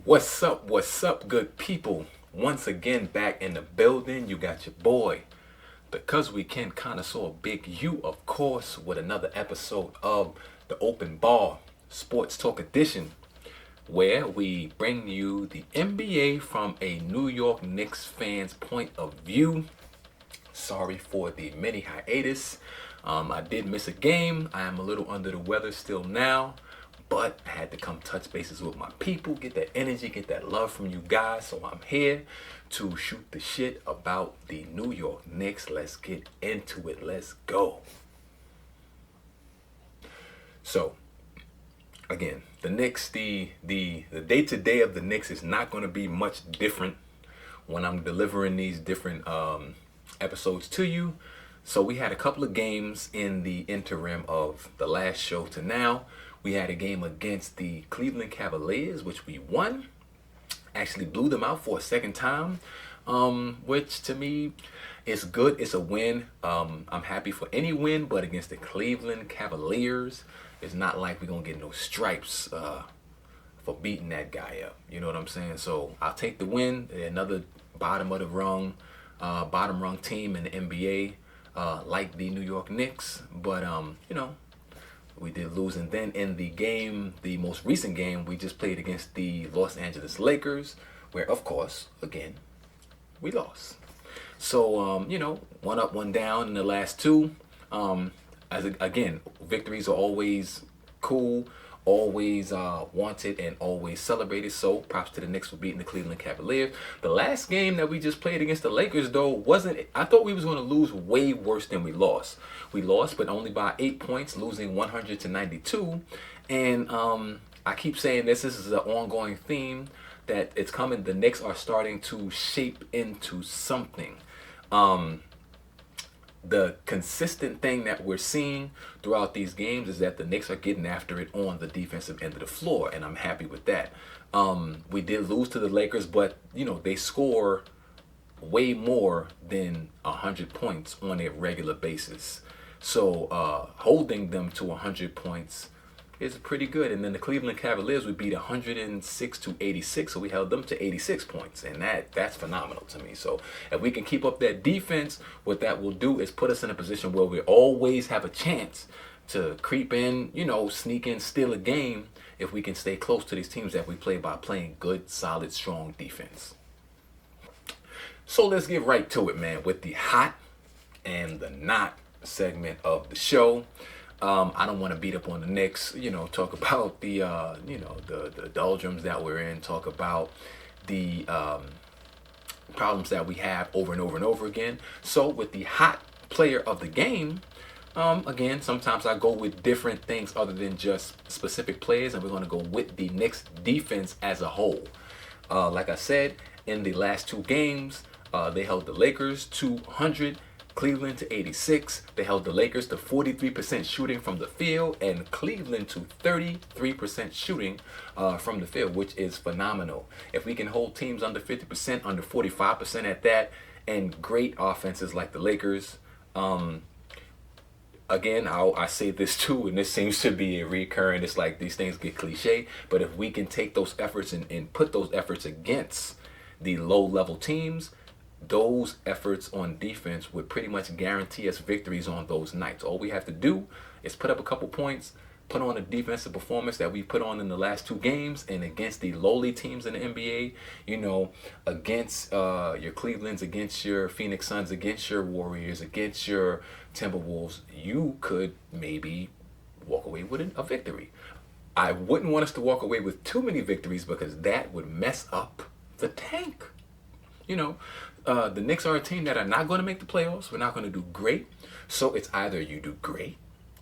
What's up, good people? Once again, back in the building, you got your boy, the CuzWeKin connoisseur, Big U, of course, with another episode of the Open Bar Sports Talk Edition, where we bring you the NBA from a New York Knicks fan's point of view. Sorry for the mini hiatus. I did miss a game. I am a little under the weather still now, but I had to come touch bases with my people, get that energy, get that love from you guys. So I'm here to shoot the shit about the New York Knicks. Let's get into it. Let's go. So, again, the Knicks, the day-to-day of the Knicks is not going to be much different when I'm delivering these different episodes to you. So we had a couple of games in the interim of the last show to now. We had a game against the Cleveland Cavaliers, which we won. Actually blew them out for a second time, which to me is good. It's a win. I'm happy for any win, but against the Cleveland Cavaliers, it's not like we're going to get no stripes for beating that guy up. You know what I'm saying? So I'll take the win. Another bottom rung team in the NBA, like the New York Knicks. But, we did lose. And then in the game, the most recent game, we just played against the Los Angeles Lakers, where, of course, again, we lost. So, one up, one down in the last two. Again, victories are always cool, always wanted, and always celebrated. So props to the Knicks for beating the Cleveland Cavaliers. The last game that we just played against the Lakers, though, I thought we was going to lose way worse than we lost. We lost, but only by 8 points, losing 100-92. And I keep saying this is an ongoing theme that it's coming. The Knicks are starting to shape into something. The consistent thing that we're seeing throughout these games is that the Knicks are getting after it on the defensive end of the floor, and I'm happy with that. We did lose to the Lakers, but they score way more than 100 points on a regular basis. So holding them to 100 points is pretty good. And then the Cleveland Cavaliers we beat 106-86, so we held them to 86 points, and that's phenomenal to me. So if we can keep up that defense, what that will do is put us in a position where we always have a chance to creep in, sneak in, steal a game if we can stay close to these teams that we play by playing good, solid, strong defense. So let's get right to it, man, with the hot and the not segment of the show. I don't want to beat up on the Knicks, talk about the doldrums that we're in, talk about the problems that we have over and over and over again. So with the hot player of the game, again, sometimes I go with different things other than just specific players, and we're going to go with the Knicks defense as a whole. Like I said, in the last two games, they held the Lakers to 100, Cleveland to 86. They held the Lakers to 43% shooting from the field and Cleveland to 33% shooting from the field, which is phenomenal. If we can hold teams under 50%, under 45% at that, and great offenses like the Lakers, again, I say this too, and this seems to be a recurring, it's like these things get cliche, but if we can take those efforts and put those efforts against the low-level teams, those efforts on defense would pretty much guarantee us victories on those nights. All we have to do is put up a couple points, put on a defensive performance that we put on in the last two games, and against the lowly teams in the NBA, against your Clevelands, against your Phoenix Suns, against your Warriors, against your Timberwolves, you could maybe walk away with a victory. I wouldn't want us to walk away with too many victories because that would mess up the tank. The Knicks are a team that are not going to make the playoffs. We're not going to do great. So it's either you do great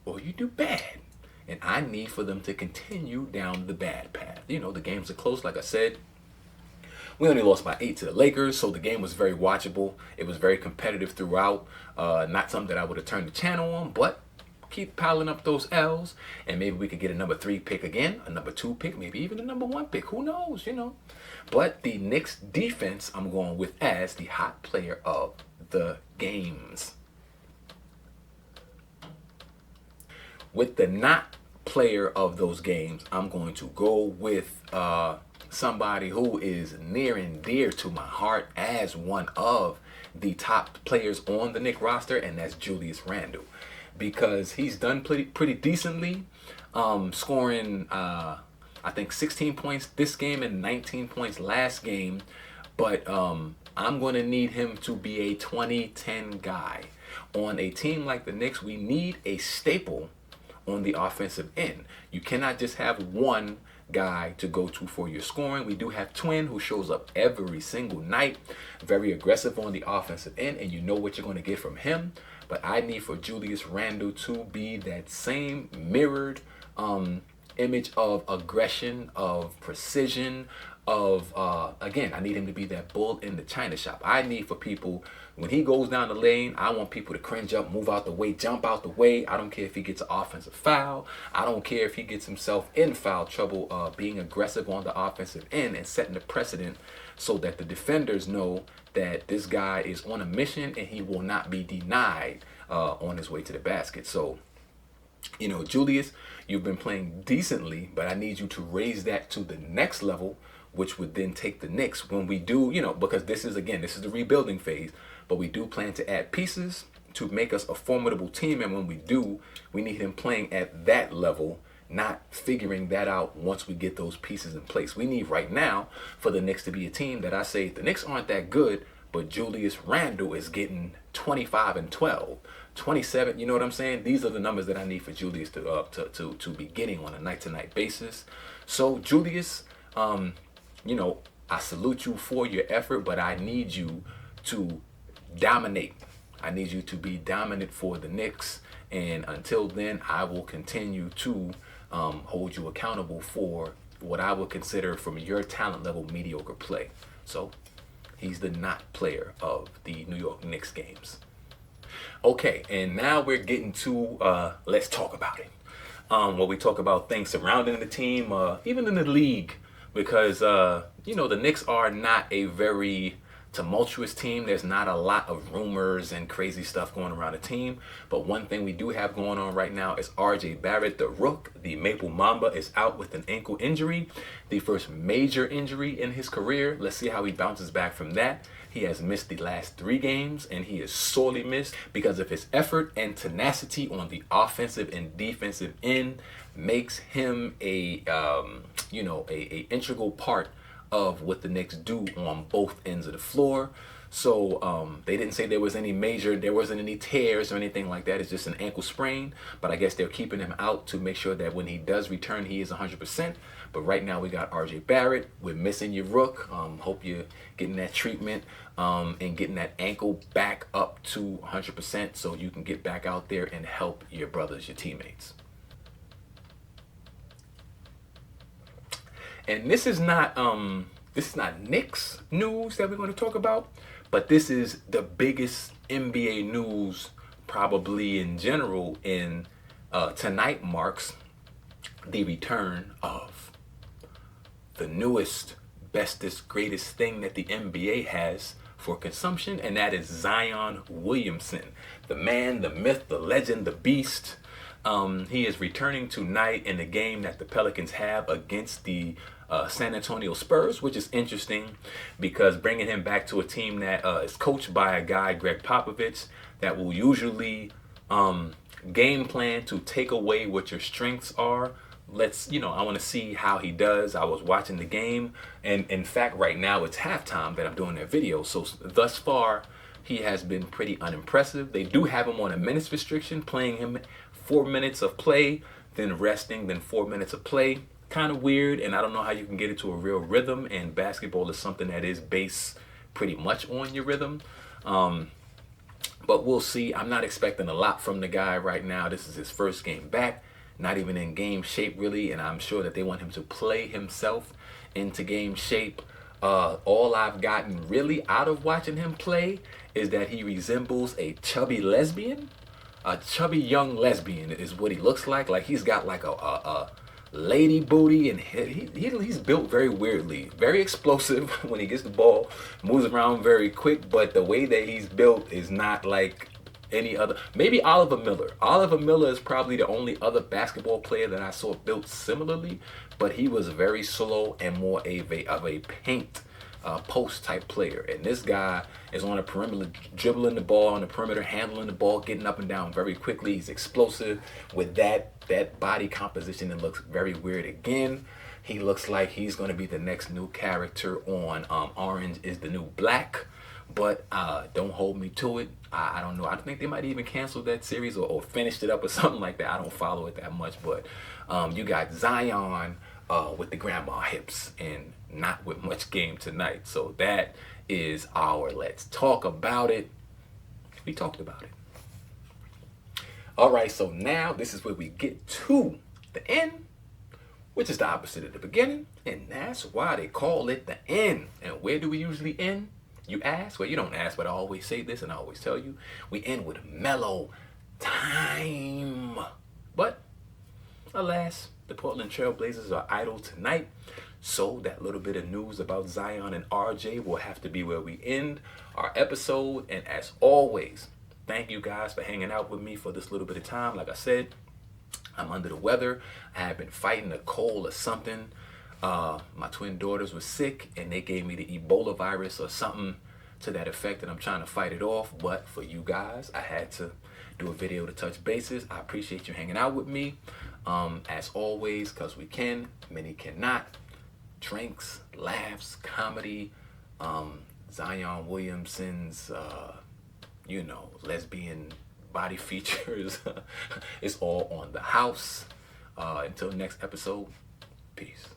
or you do bad. And I need for them to continue down the bad path. The games are close, like I said. We only lost by 8 to the Lakers, so the game was very watchable. It was very competitive throughout. Not something that I would have turned the channel on, but keep piling up those L's, and maybe we could get a number 3 pick again, a number 2 pick, maybe even a number 1 pick. Who knows, But the Knicks defense I'm going with as the hot player of the games. With the not player of those games, I'm going to go with somebody who is near and dear to my heart as one of the top players on the Knicks roster, and that's Julius Randle, because he's done pretty decently, scoring I think 16 points this game and 19 points last game, but I'm going to need him to be a 20-10 guy. On a team like the Knicks, we need a staple on the offensive end. You cannot just have one guy to go to for your scoring. We do have Twin, who shows up every single night, very aggressive on the offensive end, and you know what you're going to get from him. But I need for Julius Randle to be that same mirrored image of aggression, of precision, of again, I need him to be that bull in the china shop. I need for people, when he goes down the lane, I want people to cringe up, move out the way, jump out the way. I don't care if he gets an offensive foul. I don't care if he gets himself in foul trouble, being aggressive on the offensive end and setting the precedent so that the defenders know that this guy is on a mission and he will not be denied on his way to the basket. So, you know, Julius, you've been playing decently, but I need you to raise that to the next level, which would then take the Knicks when we do, you know, because this is the rebuilding phase, but we do plan to add pieces to make us a formidable team. And when we do, we need him playing at that level, not figuring that out once we get those pieces in place. We need right now for the Knicks to be a team that I say the Knicks aren't that good, but Julius Randle is getting 25 and 12, 27. You know what I'm saying? These are the numbers that I need for Julius to be getting on a night-to-night basis. So Julius, you know, I salute you for your effort, but I need you to dominate. I need you to be dominant for the Knicks. And until then, I will continue to hold you accountable for what I would consider from your talent level mediocre play. So he's the not player of the New York Knicks games. Okay, and now we're getting to let's talk about it. Where we talk about things surrounding the team, even in the league, because you know, the Knicks are not a very tumultuous team. There's not a lot of rumors and crazy stuff going around the team. But one thing we do have going on right now is RJ Barrett, the Rook, the Maple Mamba, is out with an ankle injury, the first major injury in his career. Let's see how he bounces back from that. He has missed the last 3 games, and he is sorely missed because of his effort and tenacity on the offensive and defensive end makes him a integral part of what the Knicks do on both ends of the floor. So they didn't say there wasn't any tears or anything like that. It's just an ankle sprain, but I guess they're keeping him out to make sure that when he does return, he is 100%. But right now we got RJ Barrett. We're missing your Rook. Hope you're getting that treatment and getting that ankle back up to 100% so you can get back out there and help your brothers, your teammates. And this is not Knicks news that we're going to talk about, but this is the biggest NBA news probably in general. In tonight marks the return of the newest, bestest, greatest thing that the NBA has for consumption, and that is Zion Williamson, the man, the myth, the legend, the beast. He is returning tonight in the game that the Pelicans have against the San Antonio Spurs, which is interesting because bringing him back to a team that is coached by a guy, Greg Popovich, that will usually game plan to take away what your strengths are. I want to see how he does. I was watching the game, and in fact, right now it's halftime that I'm doing that video. So thus far, he has been pretty unimpressive. They do have him on a minutes restriction, playing him 4 minutes of play, then resting, then 4 minutes of play. Kind of weird, and I don't know how you can get it to a real rhythm, and basketball is something that is based pretty much on your rhythm. But we'll see. I'm not expecting a lot from the guy right now. This is his first game back, not even in game shape really, and I'm sure that they want him to play himself into game shape. All I've gotten really out of watching him play is that he resembles a chubby lesbian. A chubby young lesbian is what he looks like. Like he's got like a lady booty, and he's built very weirdly, very explosive when he gets the ball, moves around very quick, but the way that he's built is not like any other. Maybe Oliver Miller. Oliver Miller is probably the only other basketball player that I saw built similarly, but he was very slow and more of a paint post type player. And this guy is on the perimeter, dribbling the ball on the perimeter, handling the ball, getting up and down very quickly. He's explosive with that body composition. It looks very weird again. He looks like he's going to be the next new character on Orange is the New Black. But don't hold me to it. I don't know. I think they might even cancel that series or finished it up or something like that. I don't follow it that much. But you got Zion with the grandma hips and not with much game tonight. So that is our Let's Talk About It. We talked about it. All right, so now this is where we get to the end, which is the opposite of the beginning. And that's why they call it the end. And where do we usually end? You ask? Well, you don't ask, but I always say this and I always tell you. We end with mellow time. But alas, the Portland Trail Blazers are idle tonight. So that little bit of news about Zion and RJ will have to be where we end our episode. And as always, thank you guys for hanging out with me for this little bit of time. Like I said, I'm under the weather. I have been fighting a cold or something. My twin daughters were sick and they gave me the Ebola virus or something to that effect, and I'm trying to fight it off. But for you guys, I had to do a video to touch bases. I appreciate you hanging out with me. As always, because we can, many cannot. Drinks, laughs, comedy, Zion Williamson's, lesbian body features. It's all on the house. Until next episode, peace.